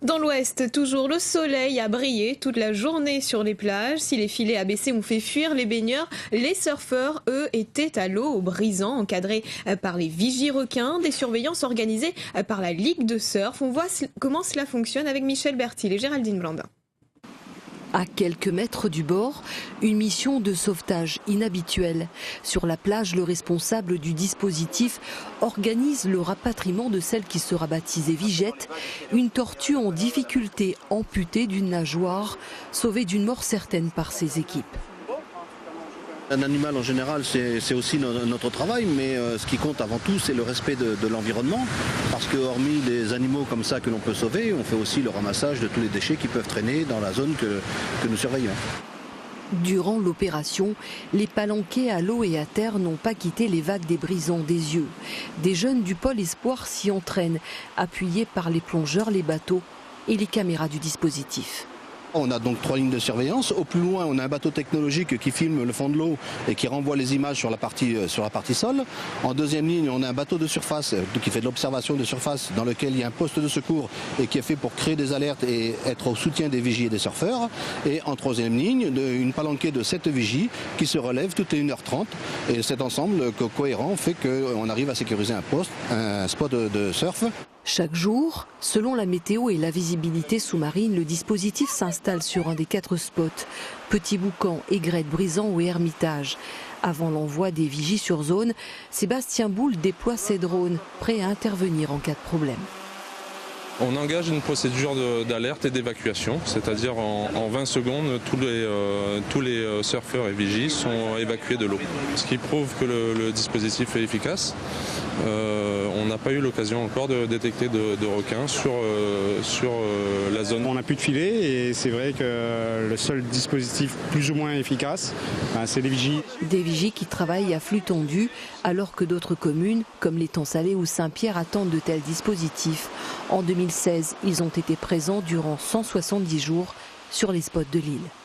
Dans l'ouest, toujours le soleil a brillé toute la journée sur les plages. Si les filets abaissés ont fait fuir les baigneurs, les surfeurs, eux, étaient à l'eau au brisant, encadrés par les vigies requins, des surveillances organisées par la Ligue de surf. On voit comment cela fonctionne avec Michel Bertil et Géraldine Blandin. À quelques mètres du bord, une mission de sauvetage inhabituelle. Sur la plage, le responsable du dispositif organise le rapatriement de celle qui sera baptisée Vigette, une tortue en difficulté amputée d'une nageoire, sauvée d'une mort certaine par ses équipes. Un animal en général, c'est aussi notre travail, mais ce qui compte avant tout, c'est le respect de l'environnement. Parce que hormis les animaux comme ça que l'on peut sauver, on fait aussi le ramassage de tous les déchets qui peuvent traîner dans la zone que nous surveillons. Durant l'opération, les palanquets à l'eau et à terre n'ont pas quitté les vagues des brisants des yeux. Des jeunes du pôle Espoir s'y entraînent, appuyés par les plongeurs, les bateaux et les caméras du dispositif. On a donc 3 lignes de surveillance. Au plus loin, on a un bateau technologique qui filme le fond de l'eau et qui renvoie les images sur la partie sol. En deuxième ligne, on a un bateau de surface qui fait de l'observation de surface dans lequel il y a un poste de secours et qui est fait pour créer des alertes et être au soutien des vigies et des surfeurs. Et en troisième ligne, une palanquée de 7 vigies qui se relève toutes les 1h30. Et cet ensemble cohérent fait qu'on arrive à sécuriser un spot de surf. Chaque jour, selon la météo et la visibilité sous-marine, le dispositif s'installe sur un des 4 spots, Petit Boucan, Aigrette, Brisant ou Hermitage. Avant l'envoi des vigies sur zone, Sébastien Boule déploie ses drones, prêts à intervenir en cas de problème. On engage une procédure d'alerte et d'évacuation, c'est-à-dire en 20 secondes, tous les surfeurs et vigies sont évacués de l'eau. Ce qui prouve que le dispositif est efficace. On n'a pas eu l'occasion encore de détecter de requins sur la zone. On n'a plus de filet et c'est vrai que le seul dispositif plus ou moins efficace, c'est les vigies. Des vigies qui travaillent à flux tendu alors que d'autres communes, comme l'Étang-Salé ou Saint-Pierre, attendent de tels dispositifs. En 2016, ils ont été présents durant 170 jours sur les spots de l'île.